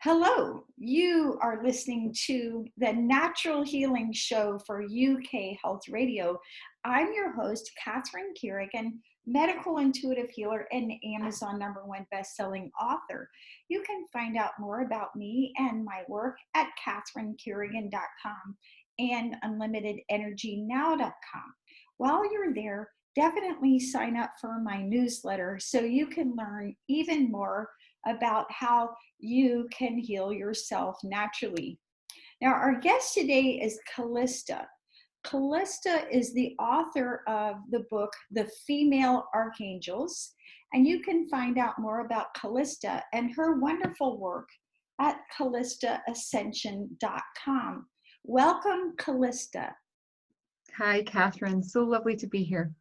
Hello, you are listening to the Natural Healing Show for UK Health Radio. I'm your host, Catherine Carrigan, medical intuitive healer and Amazon #1 best-selling author. You can find out more about me and my work at catherinecarrigan.com and unlimitedenergynow.com. While you're there, definitely sign up for my newsletter so you can learn even more about how you can heal yourself naturally. Now, our guest today is Calista. Calista is the author of the book, The Female Archangels, and you can find out more about Calista and her wonderful work at calistaascension.com. Welcome, Calista. Hi, Catherine. So lovely to be here.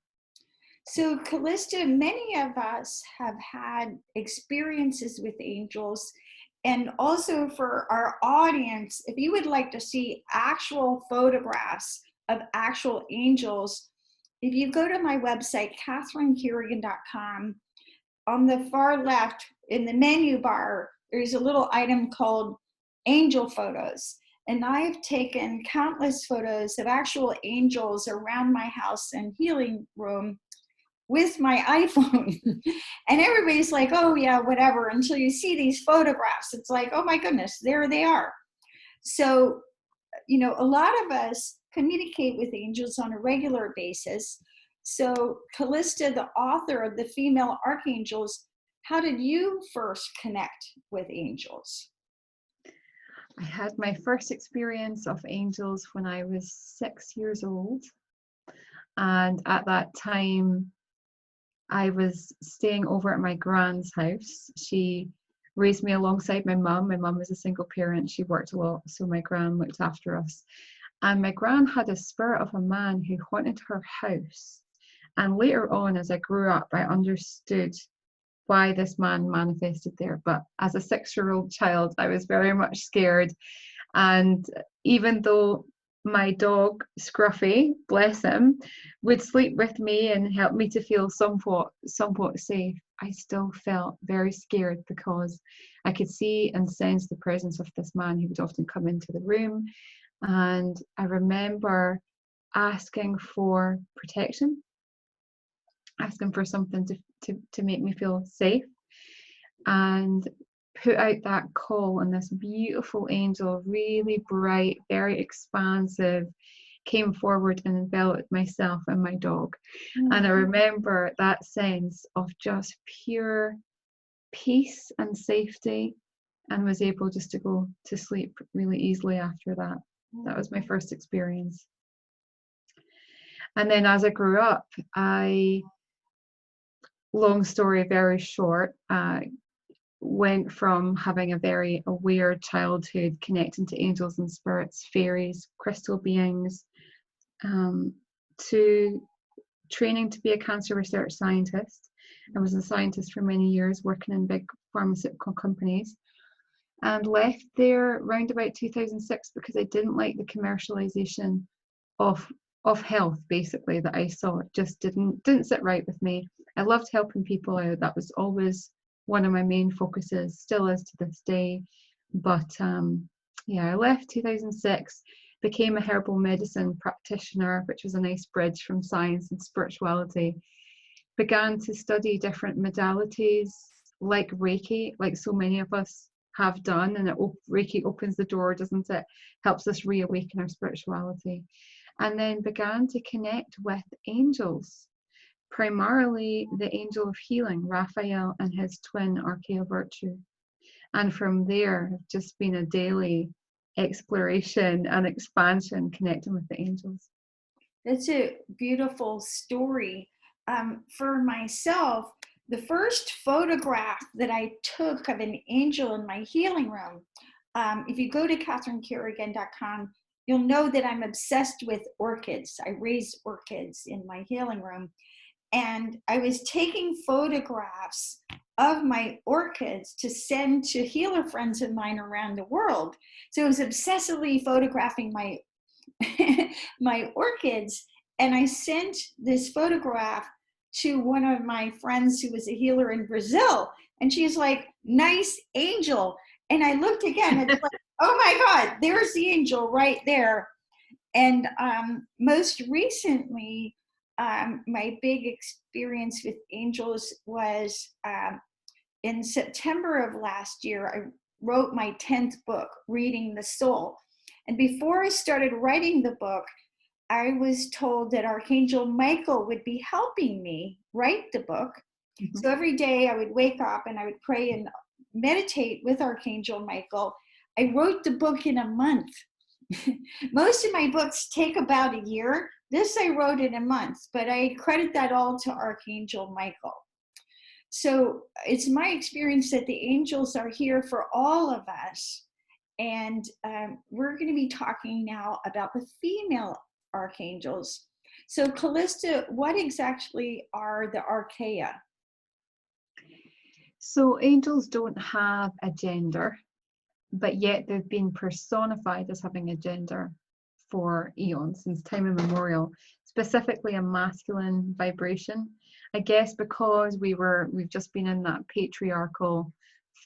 So, Calista, many of us have had experiences with angels. And also for our audience, if you would like to see actual photographs of actual angels, if you go to my website, catherinecarrigan.com, on the far left in the menu bar, there's a little item called Angel Photos. And I've taken countless photos of actual angels around my house and healing room with my iPhone. And everybody's like, oh yeah, whatever, until you see these photographs. It's like, oh my goodness, there they are. So, a lot of us communicate with angels on a regular basis. So Calista, the author of The Female Archangels, how did you first connect with angels? I had my first experience of angels when I was 6 years old. And at that time, I was staying over at my grand's house. She raised me alongside my mum. My mum was a single parent. She worked a lot, so my gran looked after us. And my gran had a spirit of a man who haunted her house. And later on, as I grew up, I understood why this man manifested there. But as a 6-year-old child, I was very much scared. And even though my dog, Scruffy, bless him, would sleep with me and help me to feel somewhat safe, I still felt very scared because I could see and sense the presence of this man. He would often come into the room, and I remember asking for protection, asking for something to make me feel safe, and put out that call, and this beautiful angel, really bright, very expansive, came forward and enveloped myself and my dog. Mm-hmm. And I remember that sense of just pure peace and safety, and was able just to go to sleep really easily after that. Mm-hmm. That was my first experience. And then as I grew up, long story very short, went from having a very aware childhood, connecting to angels and spirits, fairies, crystal beings, to training to be a cancer research scientist. I was a scientist for many years, working in big pharmaceutical companies, and left there around about 2006 because I didn't like the commercialization of health, basically, that I saw. It just didn't sit right with me. I loved helping people out. That was always one of my main focuses, still is to this day. But I left 2006, became a herbal medicine practitioner, which was a nice bridge from science and spirituality. Began to study different modalities like Reiki, like so many of us have done, and Reiki opens the door, doesn't it? Helps us reawaken our spirituality. And then began to connect with angels, primarily the angel of healing, Raphael, and his twin, Archeia Virtue. And from there, just been a daily exploration and expansion, connecting with the angels. That's a beautiful story. For myself, the first photograph that I took of an angel in my healing room, if you go to catherinecarrigan.com, you'll know that I'm obsessed with orchids. I raise orchids in my healing room. And I was taking photographs of my orchids to send to healer friends of mine around the world. So I was obsessively photographing my my orchids, and I sent this photograph to one of my friends who was a healer in Brazil, and she's like, nice angel. And I looked again, it's like, oh my God, there's the angel right there. And most recently, my big experience with angels was in September of last year. I wrote my 10th book, Reading the Soul. And before I started writing the book, I was told that Archangel Michael would be helping me write the book. Mm-hmm. So every day I would wake up and I would pray and meditate with Archangel Michael. I wrote the book in a month. Most of my books take about a year. This I wrote in a month, but I credit that all to Archangel Michael. So it's my experience that the angels are here for all of us. And we're going to be talking now about the female archangels. So Calista, what exactly are the Archeia? So angels don't have a gender, but yet they've been personified as having a gender for eons, since time immemorial, specifically a masculine vibration. I guess because we've just been in that patriarchal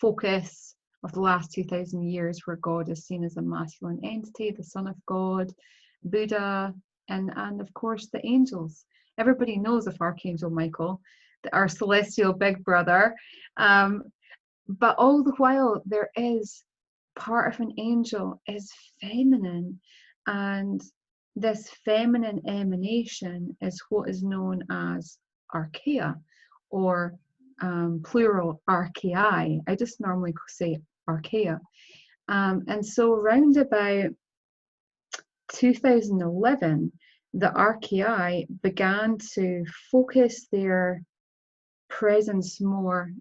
focus of the last 2,000 years, where God is seen as a masculine entity, the Son of God, Buddha, and of course the angels. Everybody knows of Archangel Michael, our celestial big brother, but all the while there is part of an angel is feminine, and this feminine emanation is what is known as Archeia, or plural Archeiai. I just normally say Archeia. And so around about 2011, the Archeiai began to focus their presence more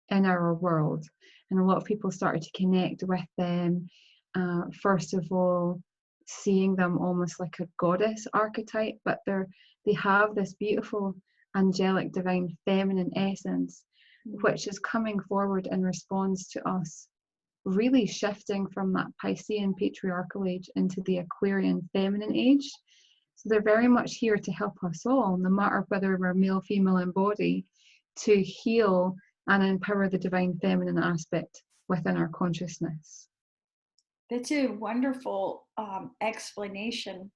in our world. And a lot of people started to connect with them. First of all, seeing them almost like a goddess archetype, but they have this beautiful angelic divine feminine essence, which is coming forward in response to us really shifting from that Piscean patriarchal age into the Aquarian feminine age. So they're very much here to help us all, no matter whether we're male, female in body, to heal and empower the divine feminine aspect within our consciousness. That's a wonderful explanation.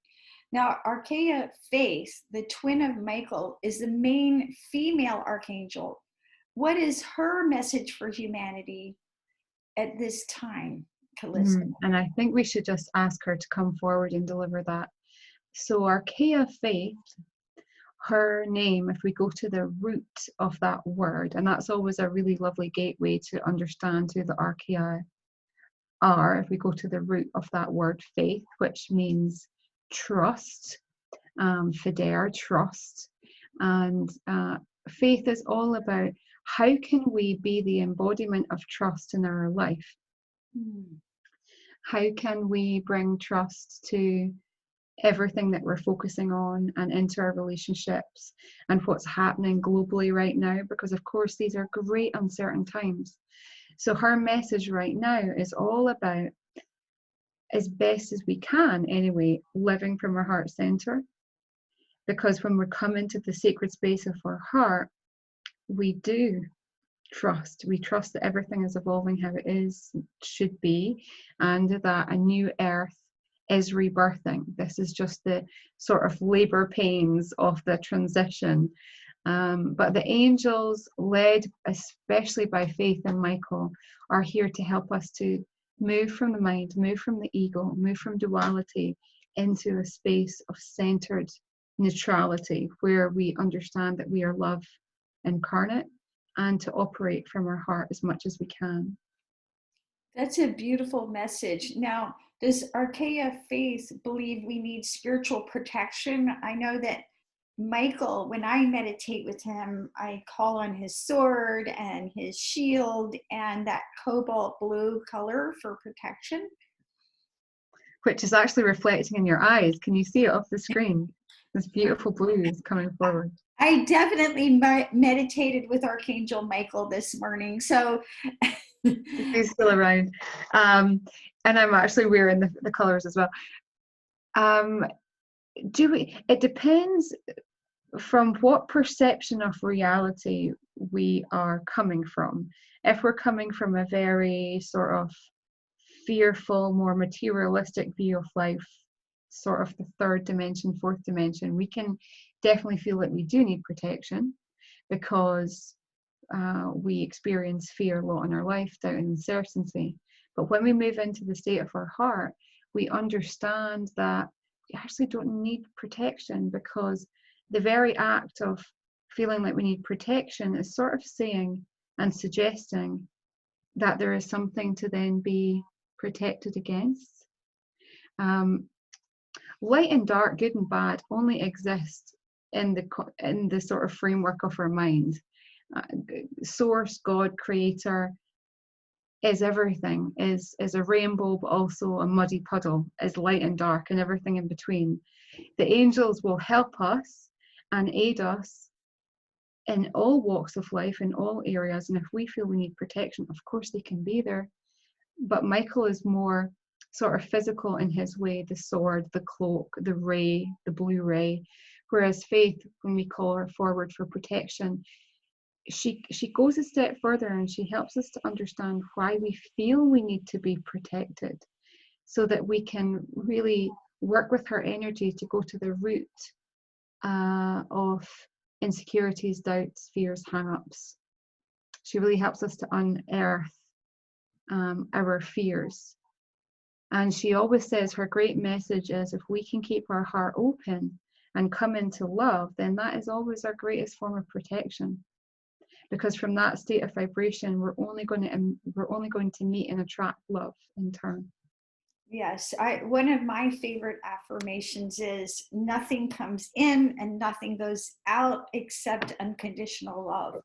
Now, Archeia Faith, the twin of Michael, is the main female archangel. What is her message for humanity at this time, Calista? And I think we should just ask her to come forward and deliver that. So Archeia Faith, her name, if we go to the root of that word, and that's always a really lovely gateway to understand who the Archeia are, if we go to the root of that word faith, which means trust, fider, trust. And faith is all about how can we be the embodiment of trust in our life? How can we bring trust to everything that we're focusing on and into our relationships and what's happening globally right now? Because of course these are great uncertain times. So her message right now is all about, as best as we can anyway, living from our heart center. Because when we come into the sacred space of our heart, we do trust. We trust that everything is evolving how it should be, and that a new earth is rebirthing. This is just the sort of labor pains of the transition. But the angels, led especially by Faith and Michael, are here to help us to move from the mind, move from the ego, move from duality into a space of centered neutrality, where we understand that we are love incarnate, and to operate from our heart as much as we can. That's a beautiful message. Now, does Archeia Faith believe we need spiritual protection? I know that Michael, when I meditate with him, I call on his sword and his shield and that cobalt blue color for protection. Which is actually reflecting in your eyes. Can you see it off the screen? This beautiful blue is coming forward. I definitely meditated with Archangel Michael this morning. So he's still around. And I'm actually wearing the colors as well. It depends from what perception of reality we are coming from. If we're coming from a very sort of fearful, more materialistic view of life, sort of the third dimension, fourth dimension, we can definitely feel that we do need protection because we experience fear a lot in our life, doubt and uncertainty. But when we move into the state of our heart, we understand that we actually don't need protection, because the very act of feeling like we need protection is sort of saying and suggesting that there is something to then be protected against. Light and dark, good and bad, only exist in the sort of framework of our mind. Source, God, creator, is everything, is a rainbow, but also a muddy puddle, is light and dark and everything in between. The angels will help us and aid us in all walks of life, in all areas, and if we feel we need protection, of course they can be there. But Michael is more sort of physical in his way, the sword, the cloak, the ray, the blue ray, whereas Faith, when we call her forward for protection, she goes a step further and she helps us to understand why we feel we need to be protected, so that we can really work with her energy to go to the root of insecurities, doubts, fears, hang-ups. She really helps us to unearth our fears. And she always says her great message is, if we can keep our heart open and come into love, then that is always our greatest form of protection. Because from that state of vibration, we're only going to meet and attract love in turn. Yes, one of my favorite affirmations is, nothing comes in and nothing goes out except unconditional love.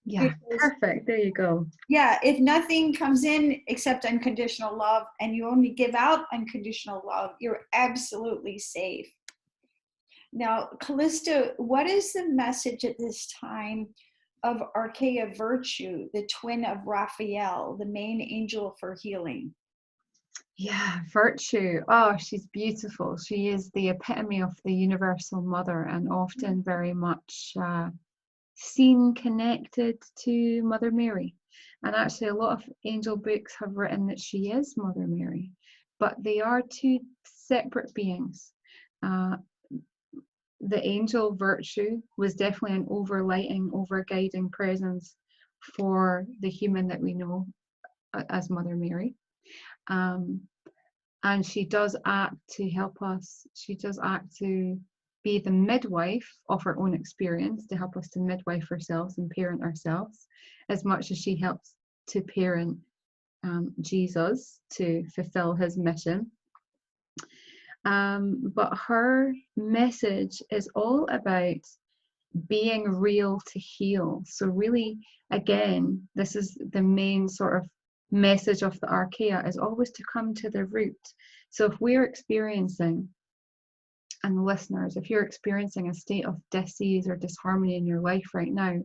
Yeah, because, perfect. There you go. Yeah, if nothing comes in except unconditional love and you only give out unconditional love, you're absolutely safe. Now, Calista, what is the message at this time of Archeia Virtue, the twin of Raphael, the main angel for healing? Yeah, Virtue. Oh, she's beautiful. She is the epitome of the universal mother, and often very much seen connected to Mother Mary. And actually a lot of angel books have written that she is Mother Mary, but they are two separate beings. The angel Virtue was definitely an overlighting, over-guiding presence for the human that we know as Mother Mary. And she does act to help us. She does act to be the midwife of our own experience, to help us to midwife ourselves and parent ourselves, as much as she helps to parent Jesus to fulfill his mission. But her message is all about being real to heal. So really, again, this is the main sort of message of the Archeia, is always to come to the root. So if we're experiencing, and listeners, if you're experiencing a state of dis-ease or disharmony in your life right now,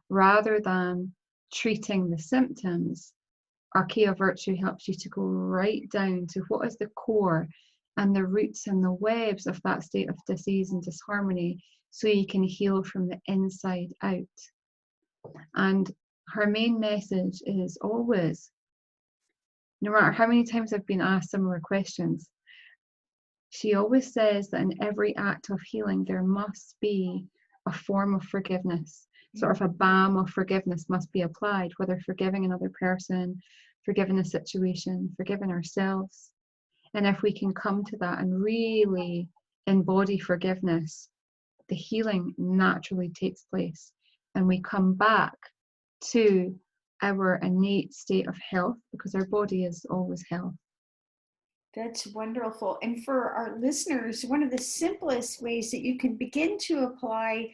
rather than treating the symptoms, Archeia Virtue helps you to go right down to what is the core and the roots and the webs of that state of dis-ease and disharmony, so you can heal from the inside out. And her main message is always, no matter how many times I've been asked similar questions, she always says that in every act of healing, there must be a form of forgiveness, sort of a balm of forgiveness must be applied, whether forgiving another person, forgiving a situation, forgiving ourselves. And if we can come to that and really embody forgiveness, the healing naturally takes place. And we come back to our innate state of health, because our body is always health. That's wonderful. And for our listeners, one of the simplest ways that you can begin to apply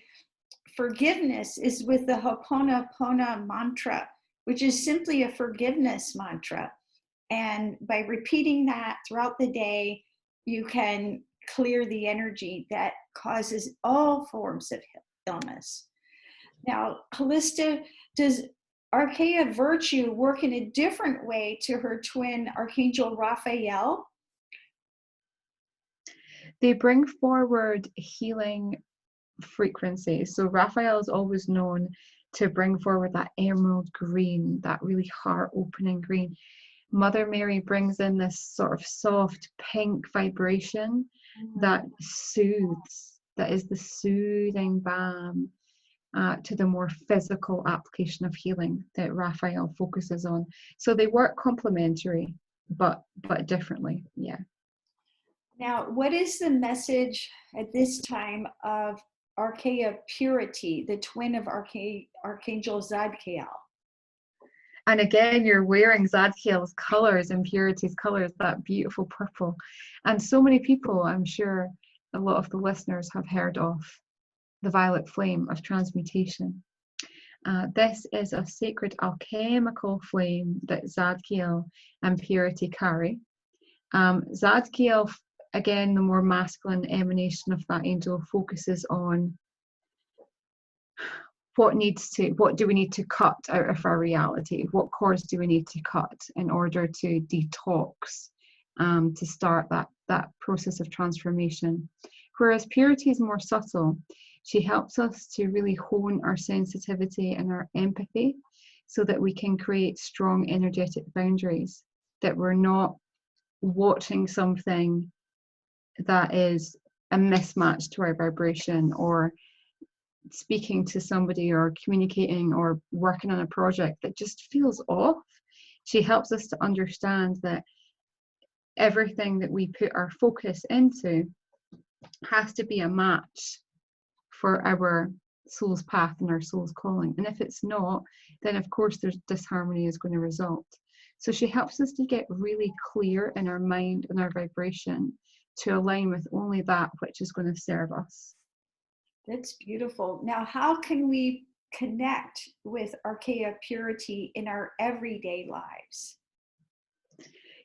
forgiveness is with the Ho'oponopono mantra, which is simply a forgiveness mantra. And by repeating that throughout the day, you can clear the energy that causes all forms of illness. Now, Calista, does Archeia Virtue work in a different way to her twin Archangel Raphael? They bring forward healing frequencies. So Raphael is always known to bring forward that emerald green, that really heart-opening green. Mother Mary brings in this sort of soft pink vibration that soothes, that is the soothing balm to the more physical application of healing that Raphael focuses on. So they work complementary, but differently, yeah. Now, what is the message at this time of Archeia Purity, the twin of Archangel Zadkiel? And again, you're wearing Zadkiel's colors and Purity's colors, that beautiful purple. And so many people, I'm sure a lot of the listeners have heard of the violet flame of transmutation. This is a sacred alchemical flame that Zadkiel and Purity carry. Zadkiel, again, the more masculine emanation of that angel, focuses on what do we need to cut out of our reality? What cords do we need to cut in order to detox, to start that process of transformation? Whereas Purity is more subtle. She helps us to really hone our sensitivity and our empathy so that we can create strong energetic boundaries, that we're not watching something that is a mismatch to our vibration, or speaking to somebody or communicating or working on a project that just feels off. She helps us to understand that everything that we put our focus into has to be a match for our soul's path and our soul's calling. And if it's not, then of course there's disharmony is going to result. So she helps us to get really clear in our mind and our vibration to align with only that which is going to serve us. That's beautiful. Now, how can we connect with Archeia Purity in our everyday lives?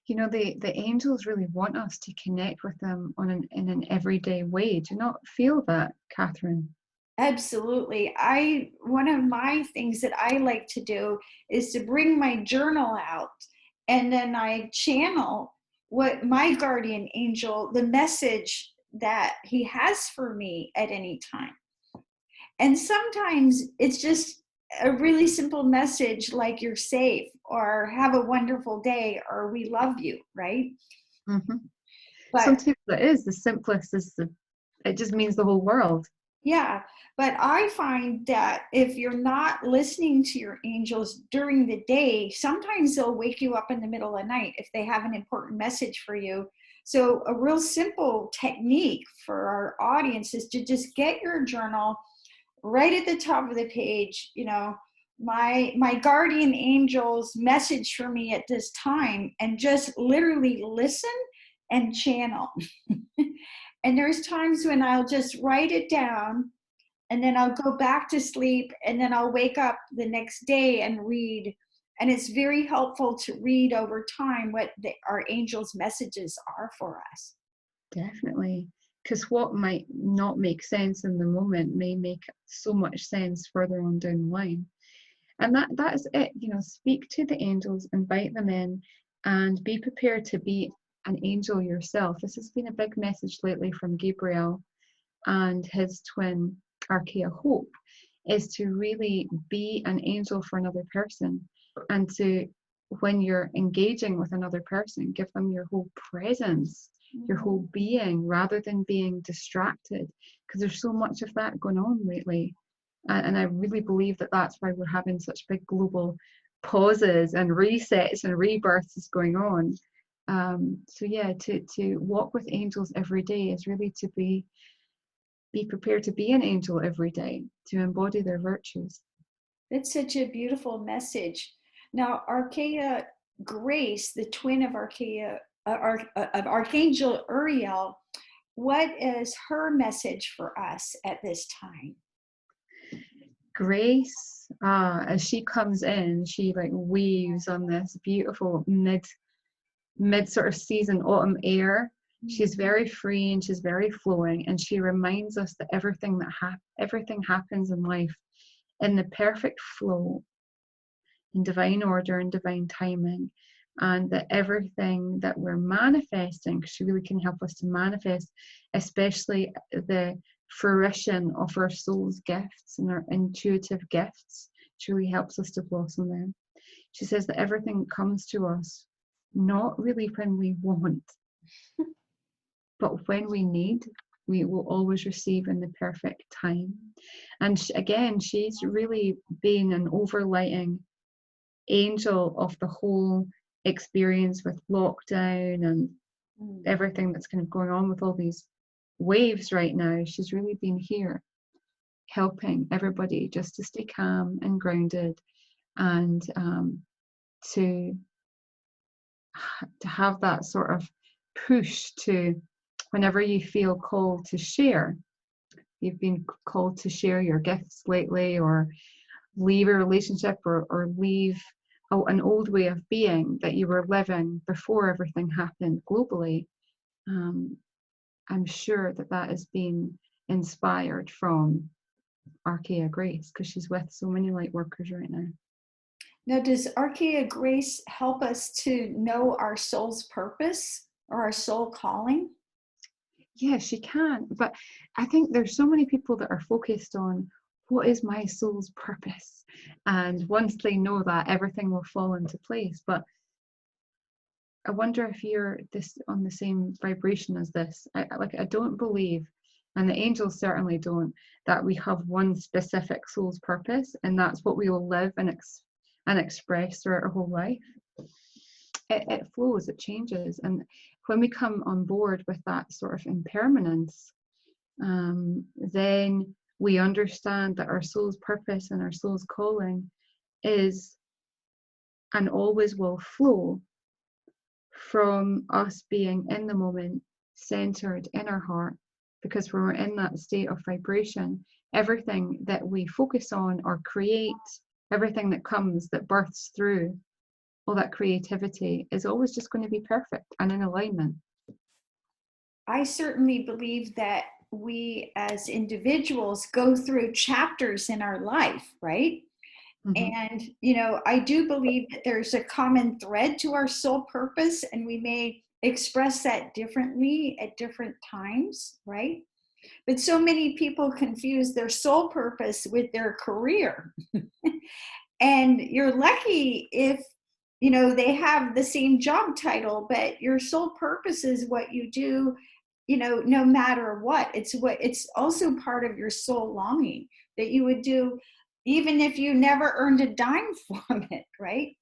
You know, the angels really want us to connect with them in an everyday way. Do you not feel that, Catherine? Absolutely. One of my things that I like to do is to bring my journal out, and then I channel what my guardian angel, the message that he has for me at any time. And sometimes it's just a really simple message like you're safe, or have a wonderful day, or we love you, right? Mm-hmm. But sometimes it is the simplest, it just means the whole world. yeah, but I find that if you're not listening to your angels during the day, sometimes they'll wake you up in the middle of the night if they have an important message for you. So a real simple technique for our audience is to just get your journal right at the top of the page, you know, my guardian angel's message for me at this time, and just literally listen and channel. And there's times when I'll just write it down, and then I'll go back to sleep, and then I'll wake up the next day and read. And it's very helpful to read over time what our angels' messages are for us. Definitely. Because what might not make sense in the moment may make so much sense further on down the line. And that is it. You know, speak to the angels, invite them in, and be prepared to be an angel yourself. This has been a big message lately from Gabriel and his twin Archeia Hope, is to really be an angel for another person, and to, when you're engaging with another person, give them your whole presence, your whole being, rather than being distracted, because there's so much of that going on lately. And I really believe that that's why we're having such big global pauses and resets and rebirths is going on. So yeah, to walk with angels every day is really to be prepared to be an angel every day, to embody their virtues. That's such a beautiful message. Now, Archeia Grace, the twin of of Archangel Uriel, what is her message for us at this time? Grace, as she comes in, she like weaves on this beautiful mid sort of season autumn air. She's very free and she's very flowing, and she reminds us that everything happens in life in the perfect flow, in divine order and divine timing, and that everything that we're manifesting, because she really can help us to manifest, especially the fruition of our soul's gifts and our intuitive gifts, truly helps us to blossom then. She says that everything comes to us not really when we want, but when we need, we will always receive in the perfect time. And again, she's really been an overlighting angel of the whole experience with lockdown and everything that's kind of going on with all these waves right now. She's really been here helping everybody just to stay calm and grounded, and to have that sort of push to, whenever you feel called to share, you've been called to share your gifts lately, or leave a relationship, or leave an old way of being that you were living before everything happened globally. I'm sure that has been inspired from Archeia Grace, because she's with so many light workers right now. Now, does Archeia Grace help us to know our soul's purpose or our soul calling? Yeah, she can. But I think there's so many people that are focused on, what is my soul's purpose? And once they know that, everything will fall into place. But I wonder if you're on the same vibration as this. I don't believe, and the angels certainly don't, that we have one specific soul's purpose and that's what we will live and express throughout our whole life. It flows, it changes. And when we come on board with that sort of impermanence, then we understand that our soul's purpose and our soul's calling is and always will flow from us being in the moment, centered in our heart. Because when we're in that state of vibration, everything that we focus on or create, everything that comes, that births through all that creativity, is always just going to be perfect and in alignment. I certainly believe that we as individuals go through chapters in our life, right? And, I do believe that there's a common thread to our soul purpose, and we may express that differently at different times, right? But so many people confuse their soul purpose with their career. And you're lucky if, they have the same job title, but your soul purpose is what you do, no matter what. It's also part of your soul longing that you would do even if you never earned a dime from it, right?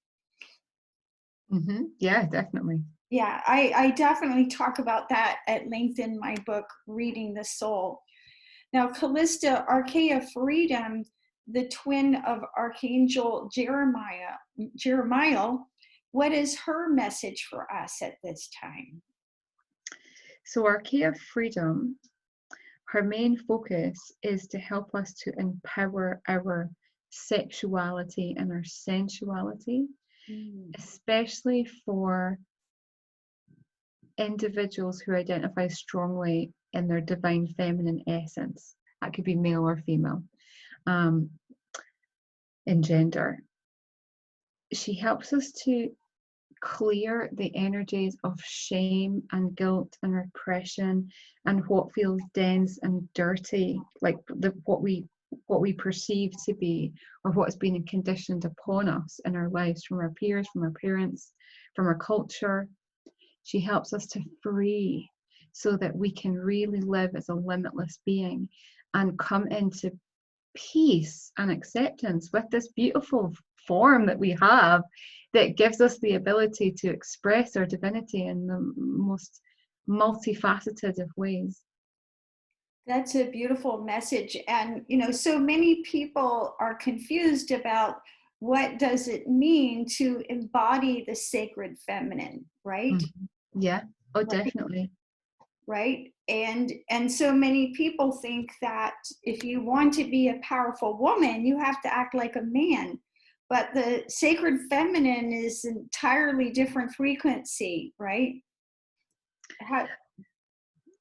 Yeah, definitely. Yeah, I definitely talk about that at length in my book, Reading the Soul. Now, Calista, Archeia Freedom, the twin of Archangel Jeremiah, what is her message for us at this time? So Archeia Freedom, her main focus is to help us to empower our sexuality and our sensuality, especially for individuals who identify strongly in their divine feminine essence. That could be male or female in gender. She helps us to clear the energies of shame and guilt and repression and what feels dense and dirty, like what we perceive to be, or what's been conditioned upon us in our lives from our peers, from our parents, from our culture. She helps us to free so that we can really live as a limitless being and come into peace and acceptance with this beautiful form that we have, that gives us the ability to express our divinity in the most multifaceted of ways. That's a beautiful message. And, so many people are confused about what does it mean to embody the sacred feminine, right? Yeah. Oh, definitely. Right. And so many people think that if you want to be a powerful woman, you have to act like a man. But the sacred feminine is an entirely different frequency, right?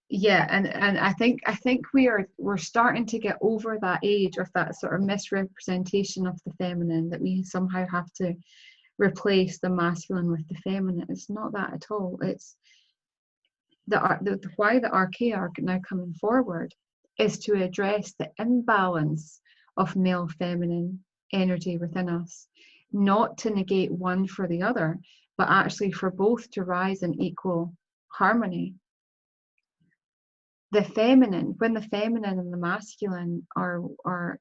Yeah, and I think we're starting to get over that age of that sort of misrepresentation of the feminine, that we somehow have to replace the masculine with the feminine. It's not that at all. It's why the Archeia are now coming forward is to address the imbalance of male feminine energy within us, not to negate one for the other, but actually for both to rise in equal harmony. The feminine, when the feminine and the masculine are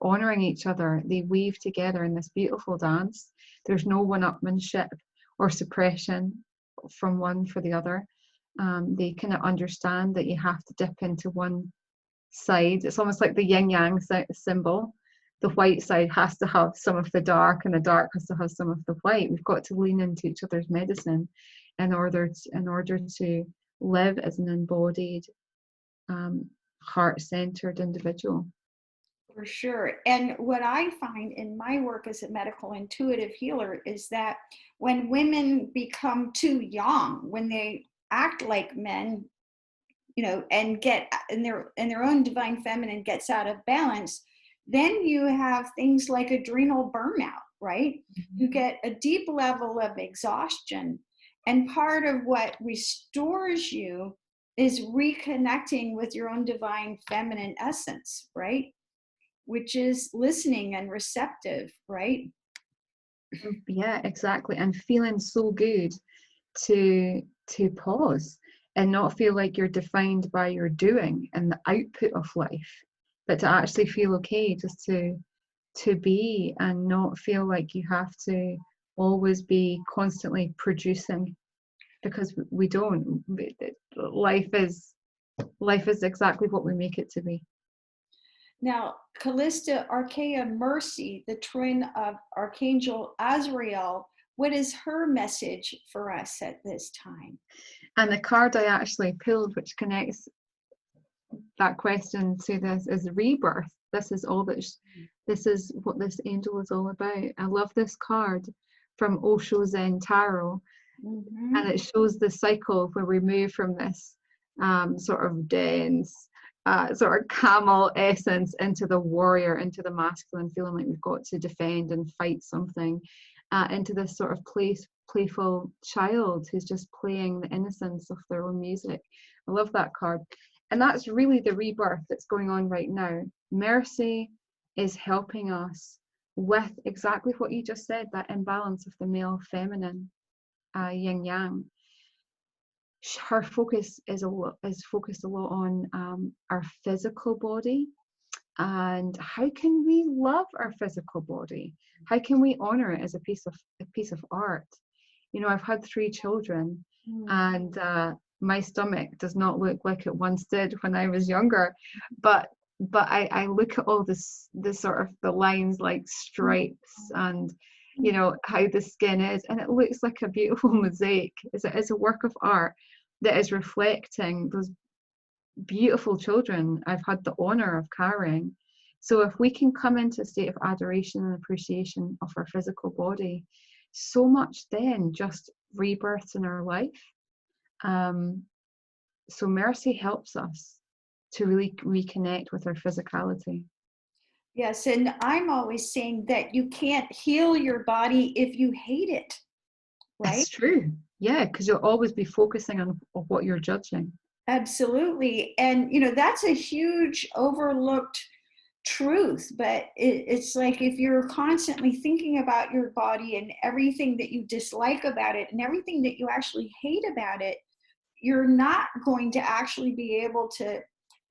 honoring each other, they weave together in this beautiful dance. There's no one-upmanship or suppression from one for the other. They kind of understand that you have to dip into one side. It's almost like the yin-yang symbol. The white side has to have some of the dark, and the dark has to have some of the white. We've got to lean into each other's medicine in order to live as an embodied, heart-centered individual. For sure. And what I find in my work as a medical intuitive healer is that when women become too young, when they act like men, and get in their own divine feminine gets out of balance, then you have things like adrenal burnout, right? Mm-hmm. You get a deep level of exhaustion. And part of what restores you is reconnecting with your own divine feminine essence, right? Which is listening and receptive, right? Yeah, exactly. And feeling so good to pause and not feel like you're defined by your doing and the output of life, but to actually feel okay just to be, and not feel like you have to always be constantly producing, because we don't. Life is exactly what we make it to be. Now, Calista Archeia Mercy, the twin of Archangel Azrael, what is her message for us at this time? And the card I actually pulled, which connects that question to this, is rebirth. This is what this angel is all about. I love this card from Osho Zen Tarot. Mm-hmm. And it shows the cycle where we move from this sort of dense, sort of camel essence into the warrior, into the masculine, feeling like we've got to defend and fight something, into this sort of playful child who's just playing the innocence of their own music. I love that card. And that's really the rebirth that's going on right now. Mercy is helping us with exactly what you just said, that imbalance of the male feminine, yin yang. Her focus is focused a lot on our physical body, and how can we love our physical body? How can we honor it as a piece of art? I've had 3 children, and my stomach does not look like it once did when I was younger, but I look at all this sort of the lines like stripes, and how the skin is, and it looks like a beautiful mosaic. It's a work of art that is reflecting those beautiful children I've had the honor of carrying. So if we can come into a state of adoration and appreciation of our physical body, so much then just rebirths in our life. So mercy helps us to really reconnect with our physicality. Yes, and I'm always saying that you can't heal your body if you hate it, right? That's true. Yeah, because you'll always be focusing on what you're judging. Absolutely. And, that's a huge overlooked truth, but it's like if you're constantly thinking about your body and everything that you dislike about it and everything that you actually hate about it, you're not going to actually be able to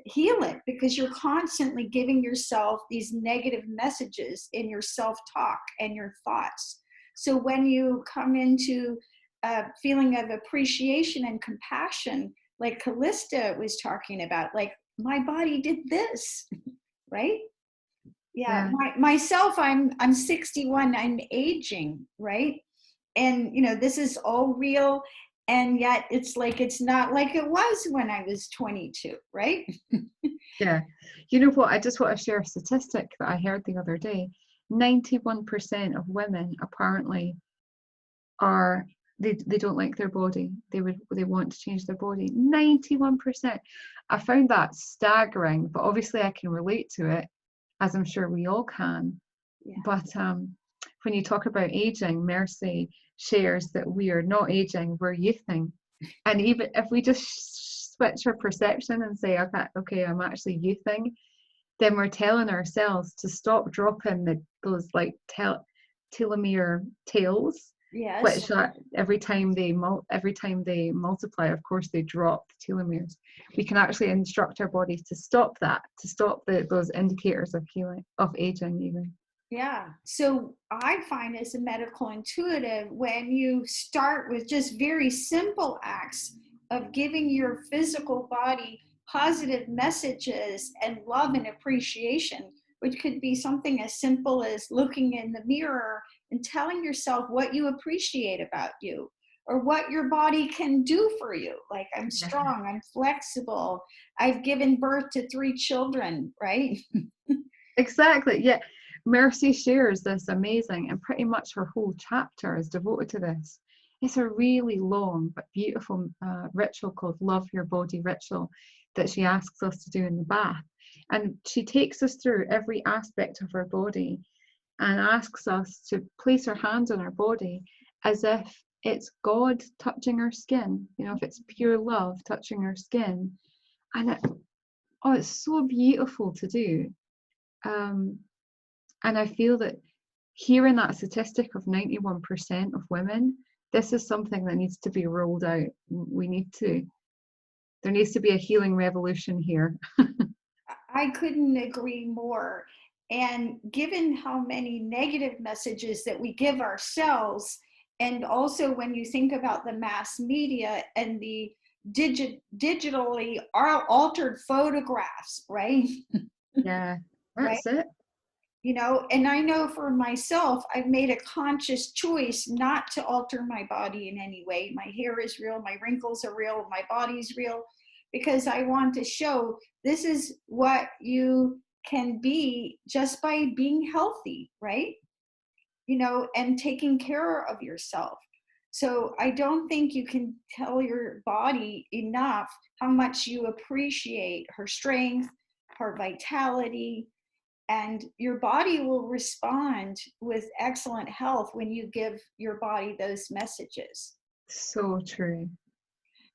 heal it, because you're constantly giving yourself these negative messages in your self-talk and your thoughts. So when you come into a feeling of appreciation and compassion, like Calista was talking about, like, my body did this, right? Yeah. Myself, I'm 61, I'm aging, right? And, this is all real. And yet it's like, it's not like it was when I was 22, right? Yeah. You know what? I just want to share a statistic that I heard the other day. 91% of women apparently they don't like their body. They want to change their body. 91%. I found that staggering, but obviously I can relate to it, as I'm sure we all can. Yeah. But when you talk about aging, Mercy shares that we are not aging, we're youthing. And even if we just switch our perception and say, okay, I'm actually youthing, then we're telling ourselves to stop dropping those like telomere tails, Yes. which are every time they multiply, of course they drop the telomeres. We can actually instruct our bodies to stop that, to stop those indicators of healing, of aging even. Yeah. So I find as a medical intuitive, when you start with just very simple acts of giving your physical body positive messages and love and appreciation, which could be something as simple as looking in the mirror and telling yourself what you appreciate about you, or what your body can do for you. Like, I'm strong, I'm flexible, I've given birth to 3 children, right? Exactly. Yeah. Mercy shares this amazing, and pretty much her whole chapter is devoted to this. It's a really long but beautiful ritual called Love Your Body Ritual that she asks us to do in the bath. And she takes us through every aspect of our body and asks us to place our hands on our body as if it's God touching our skin, if it's pure love touching our skin. And it's so beautiful to do. And I feel that hearing that statistic of 91% of women, this is something that needs to be rolled out. There needs to be a healing revolution here. I couldn't agree more. And given how many negative messages that we give ourselves, and also when you think about the mass media and the digitally altered photographs, right? Yeah, that's Right? it. And I know for myself, I've made a conscious choice not to alter my body in any way. My hair is real, my wrinkles are real, my body's real, because I want to show this is what you can be just by being healthy, right? And taking care of yourself. So I don't think you can tell your body enough how much you appreciate her strength, her vitality, and your body will respond with excellent health when you give your body those messages. So true.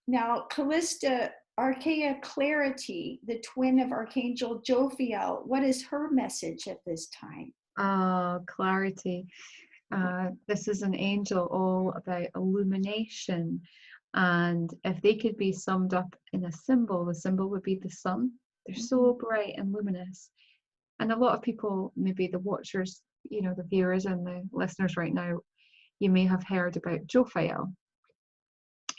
Now, Calista, Archeia Clarity, the twin of Archangel Jophiel, what is her message at this time? Clarity. This is an angel all about illumination. And if they could be summed up in a symbol, the symbol would be the sun. They're so bright and luminous. And a lot of people, maybe the watchers, the viewers and the listeners right now, you may have heard about Jophiel,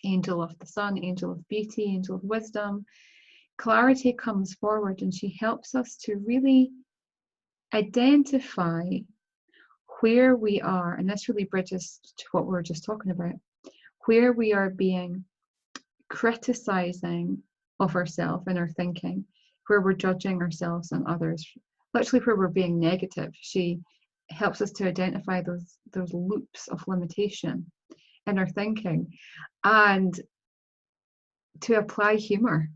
angel of the sun, angel of beauty, angel of wisdom. Clarity comes forward and she helps us to really identify where we are, and this really bridges to what we were just talking about, where we are being criticizing of ourselves in our thinking, where we're judging ourselves and others, literally where we're being negative. She helps us to identify those loops of limitation in our thinking, and to apply humor,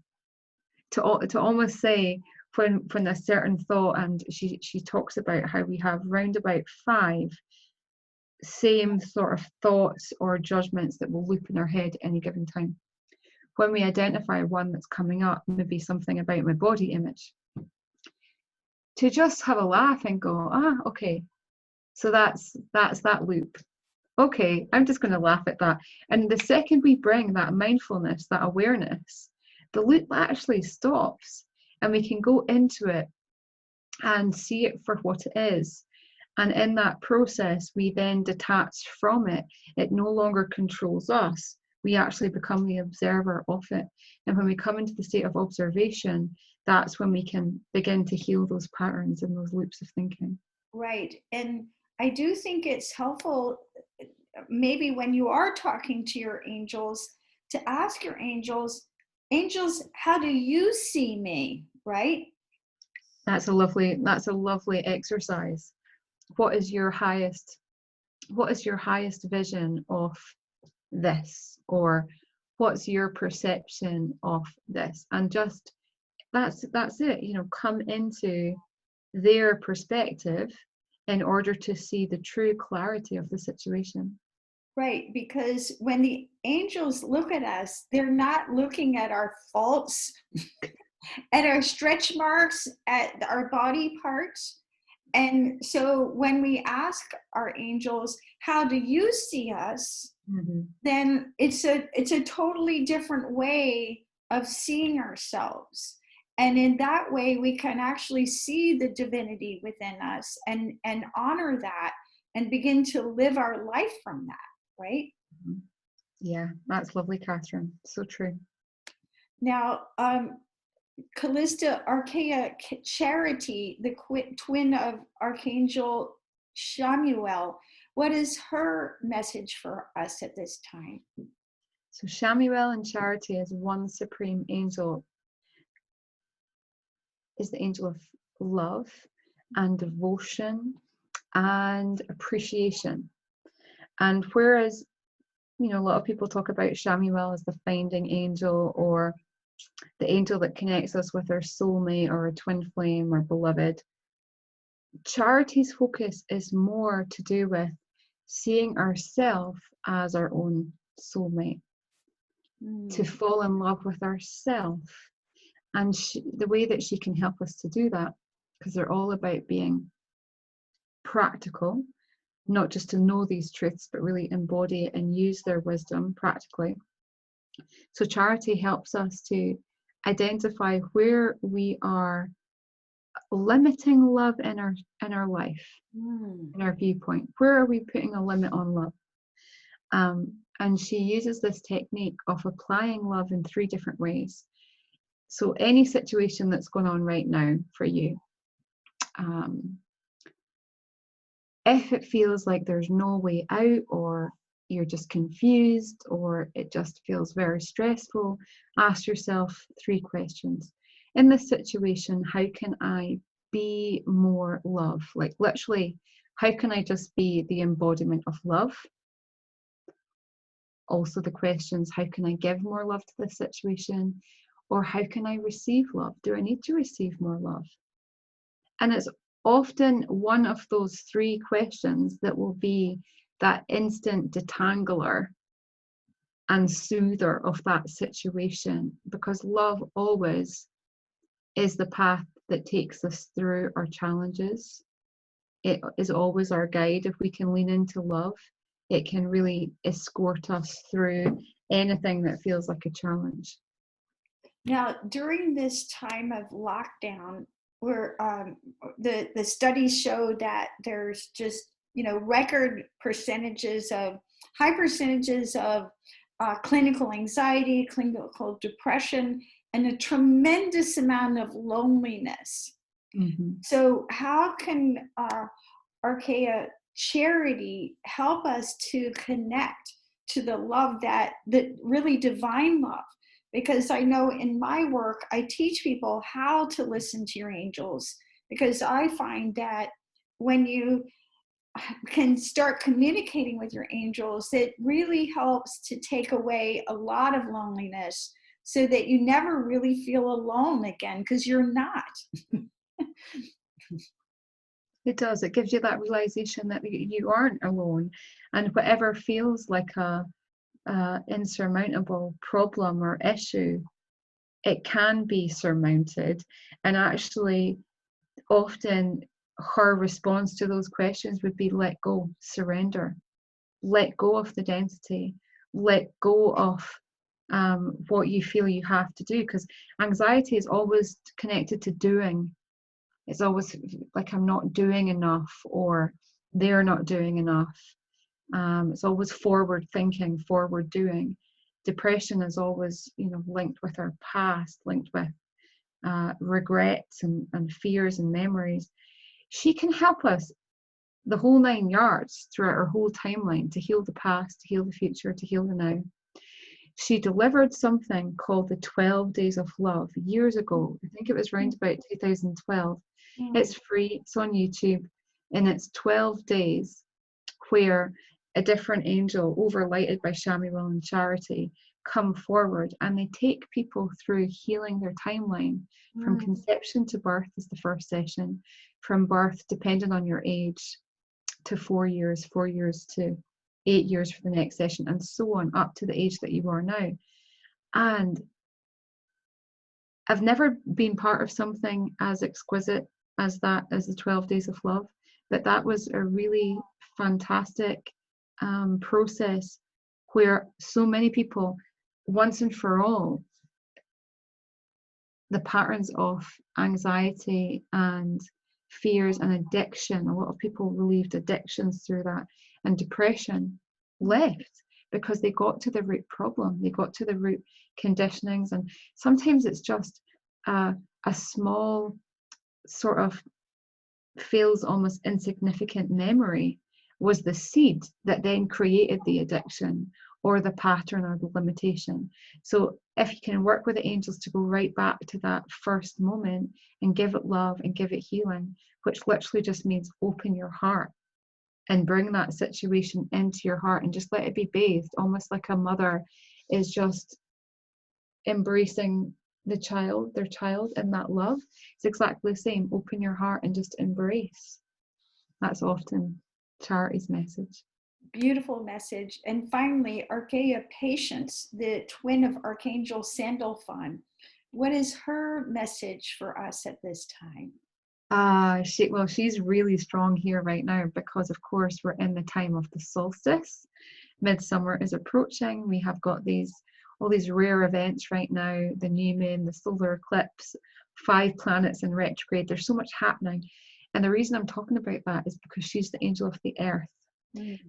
to almost say when a certain thought, and she talks about how we have round about 5 same sort of thoughts or judgments that will loop in our head at any given time. When we identify one that's coming up, maybe something about my body image, to just have a laugh and go, okay, so that's that loop. Okay, I'm just going to laugh at that. And the second we bring that mindfulness, that awareness, the loop actually stops, and we can go into it and see it for what it is. And in that process, we then detach from it. It no longer controls us. We actually become the observer of it. And when we come into the state of observation, that's when we can begin to heal those patterns and those loops of thinking. Right. And I do think it's helpful, maybe when you are talking to your angels, to ask your angels, how do you see me? Right? That's a lovely exercise. What is your highest vision of this, or what's your perception of this? And just that's it, come into their perspective in order to see the true clarity of the situation. Right, because when the angels look at us, they're not looking at our faults at our stretch marks, at our body parts. And so when we ask our angels, how do you see us? Then it's a totally different way of seeing ourselves. And in that way, we can actually see the divinity within us and honor that and begin to live our life from that, right? Yeah, that's lovely, Catherine. So true. Now, Calista, Archeia Charity, the twin of Archangel Shamuel, what is her message for us at this time? So Shamuel in Charity is one supreme angel, is the angel of love and devotion and appreciation. And whereas, you know, a lot of people talk about Shamuel as the finding angel, or the angel that connects us with our soulmate or a twin flame or beloved, Charity's focus is more to do with seeing ourselves as our own soulmate, to fall in love with ourselves. And the way that she can help us to do that, because they're all about being practical, not just to know these truths, but really embody it and use their wisdom practically. So Charity helps us to identify where we are limiting love in our life, in our viewpoint. Where are we putting a limit on love? And she uses this technique of applying love in 3 different ways. So any situation that's going on right now for you, if it feels like there's no way out, or you're just confused, or it just feels very stressful, ask yourself 3 questions. In this situation, how can I be more love? Like literally, how can I just be the embodiment of love? Also the questions, how can I give more love to this situation? Or how can I receive love? Do I need to receive more love? And it's often one of those 3 questions that will be that instant detangler and soother of that situation, because love always is the path that takes us through our challenges. It is always our guide. If we can lean into love, it can really escort us through anything that feels like a challenge. Now, during this time of lockdown, where the studies show that there's just, you know, record percentages of high percentages of clinical anxiety, clinical depression, and a tremendous amount of loneliness. So how can Archeia Charity help us to connect to the love that really divine love? Because I know in my work, I teach people how to listen to your angels, because I find that when you can start communicating with your angels, it really helps to take away a lot of loneliness, so that you never really feel alone again, because you're not. It does. It gives you that realization that you aren't alone, and whatever feels like a insurmountable problem or issue, it can be surmounted. And actually, often her response to those questions would be let go, surrender, let go of the density, let go of what you feel you have to do, because anxiety is always connected to doing. It's always like I'm not doing enough, or they're not doing enough. It's always forward thinking, forward doing. Depression is always, you know, linked with our past, linked with regrets and fears and memories. She can help us the whole 9 yards throughout our whole timeline, to heal the past, to heal the future, to heal the now. She delivered something called the 12 Days of Love years ago. I think it was around about 2012. It's free, it's on YouTube, and it's 12 days where a different angel, overlighted by Shamuel and Charity, come forward, and they take people through healing their timeline from conception to birth is the first session, from birth, depending on your age, to 4 years, 4 years to 8 years for the next session, and so on up to the age that you are now. And I've never been part of something as exquisite as that, as the 12 Days of Love, but that was a really fantastic process where so many people, once and for all, the patterns of anxiety and fears and addiction, a lot of people relieved addictions through that, and depression left because they got to the root problem, they got to the root conditionings. And sometimes it's just a small sort of feels almost insignificant memory was the seed that then created the addiction or the pattern or the limitation. So if you can work with the angels to go right back to that first moment and give it love and give it healing, which literally just means open your heart and bring that situation into your heart and just let it be bathed, almost like a mother is just embracing their child in that love. It's exactly the same. Open your heart and just embrace. That's often Charity's message. Beautiful message. And finally, Archeia Patience, the twin of Archangel Sandalphon. What is her message for us at this time? She's really strong here right now because, of course, we're in the time of the solstice. Midsummer is approaching. We have got all these rare events right now, the new moon, the solar eclipse, 5 planets in retrograde. There's so much happening. And the reason I'm talking about that is because she's the angel of the earth.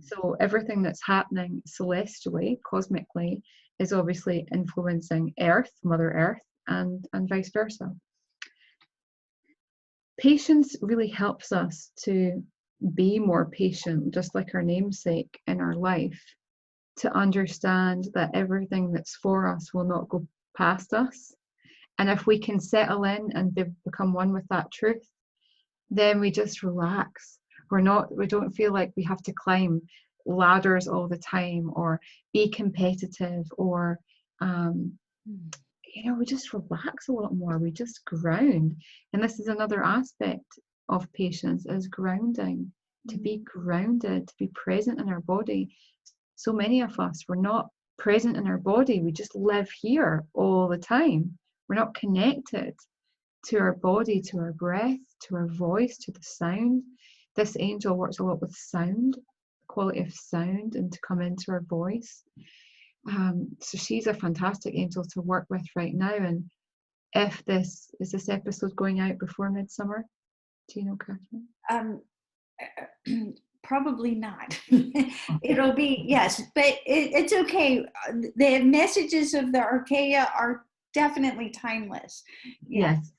So everything that's happening celestially, cosmically, is obviously influencing Earth, Mother Earth, and vice versa. Patience really helps us to be more patient, just like our namesake in our life, to understand that everything that's for us will not go past us. And if we can settle in and become one with that truth, then we just relax. We don't feel like we have to climb ladders all the time or be competitive or we just relax a lot more. We just ground. And this is another aspect of patience, is grounding, to be grounded, to be present in our body. So many of us, we're not present in our body. We just live here all the time. We're not connected to our body, to our breath, to our voice, to the sound. This angel works a lot with sound, the quality of sound, and to come into our voice. So she's a fantastic angel to work with right now. And if this episode going out before midsummer? Do you know, Catherine? Probably not. It'll be, yes, but it's okay. The messages of the Archeia are definitely timeless. Yes.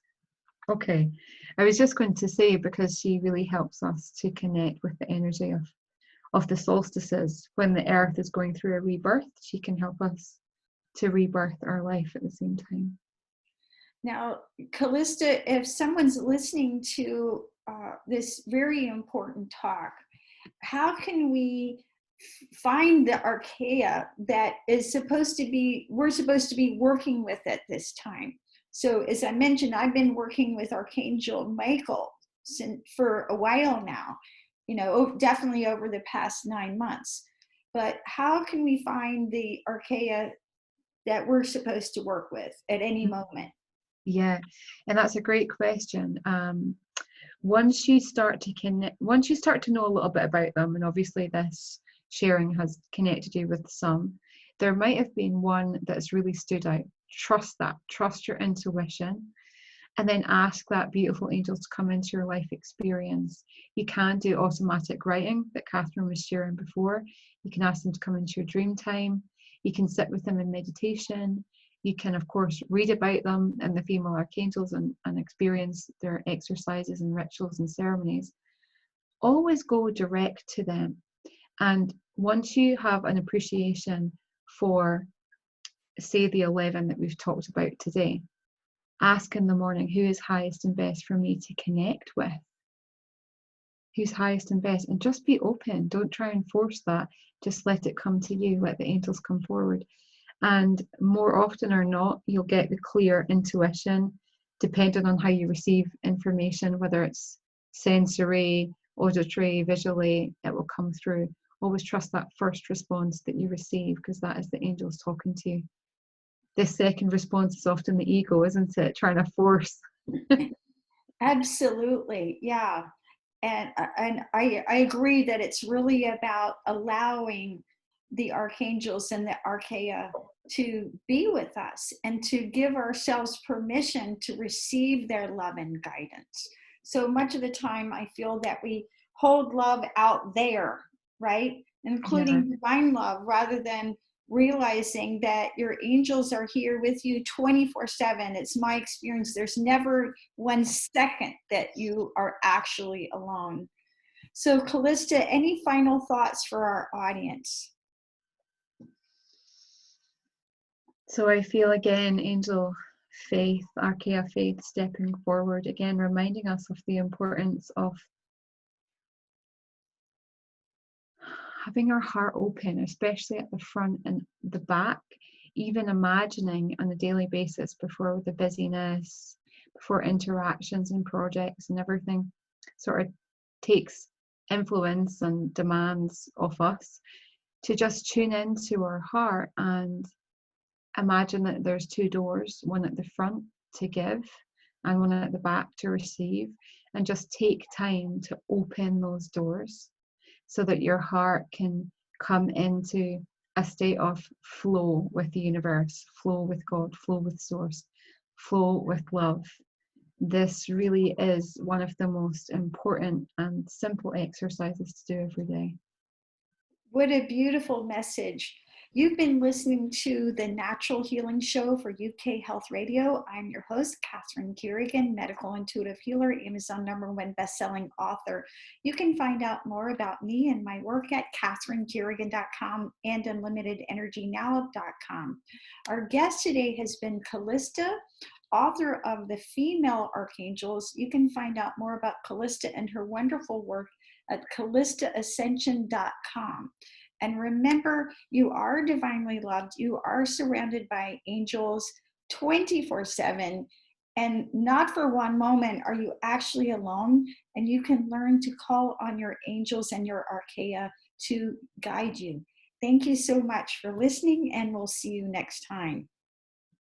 Okay. I was just going to say, because she really helps us to connect with the energy of the solstices. When the earth is going through a rebirth, she can help us to rebirth our life at the same time. Now, Calista, if someone's listening to this very important talk, how can we find the Archeia that is we're supposed to be working with at this time? So as I mentioned, I've been working with Archangel Michael for a while now, definitely over the past 9 months. But how can we find the Archeia that we're supposed to work with at any moment? Yeah, and that's a great question. Once you start to know a little bit about them, and obviously this sharing has connected you with some, there might have been one that's really stood out. Trust your intuition, and then ask that beautiful angel to come into your life experience. You can do automatic writing that Catherine was sharing before. You can ask them to come into your dream time. You can sit with them in meditation. You can, of course, read about them and the female archangels and experience their exercises and rituals and ceremonies. Always go direct to them. And once you have an appreciation for, say, the 11 that we've talked about today, ask in the morning, who is highest and best for me to connect with? Who's highest and best? And just be open. Don't try and force that. Just let it come to you. Let the angels come forward. And more often or not, you'll get the clear intuition, depending on how you receive information, whether it's sensory, auditory, visually, it will come through. Always trust that first response that you receive, because that is the angels talking to you. this second response is often the ego, isn't it? Trying to force. Absolutely, yeah. And I agree that it's really about allowing the archangels and the Archeia to be with us and to give ourselves permission to receive their love and guidance. So much of the time, I feel that we hold love out there, right? Including divine love, rather than realizing that your angels are here with you 24/7. It's my experience. There's never 1 second that you are actually alone. So, Calista, any final thoughts for our audience? So I feel again, Angel Faith, Archeia Faith stepping forward, again, reminding us of the importance of having our heart open, especially at the front and the back, even imagining on a daily basis before the busyness, before interactions and projects and everything sort of takes influence and demands of us, to just tune into our heart and imagine that there's 2 doors, one at the front to give and one at the back to receive, and just take time to open those doors so that your heart can come into a state of flow with the universe, flow with God, flow with source, flow with love. This really is one of the most important and simple exercises to do every day. What a beautiful message. You've been listening to the Natural Healing Show for UK Health Radio. I'm your host, Catherine Carrigan, medical intuitive healer, Amazon #1 bestselling author. You can find out more about me and my work at catherinecarrigan.com and unlimitedenergynow.com. Our guest today has been Calista, author of the Female Archangels. You can find out more about Calista and her wonderful work at calistaascension.com. And remember, you are divinely loved. You are surrounded by angels 24/7. And not for one moment are you actually alone. And you can learn to call on your angels and your Archeia to guide you. Thank you so much for listening, and we'll see you next time.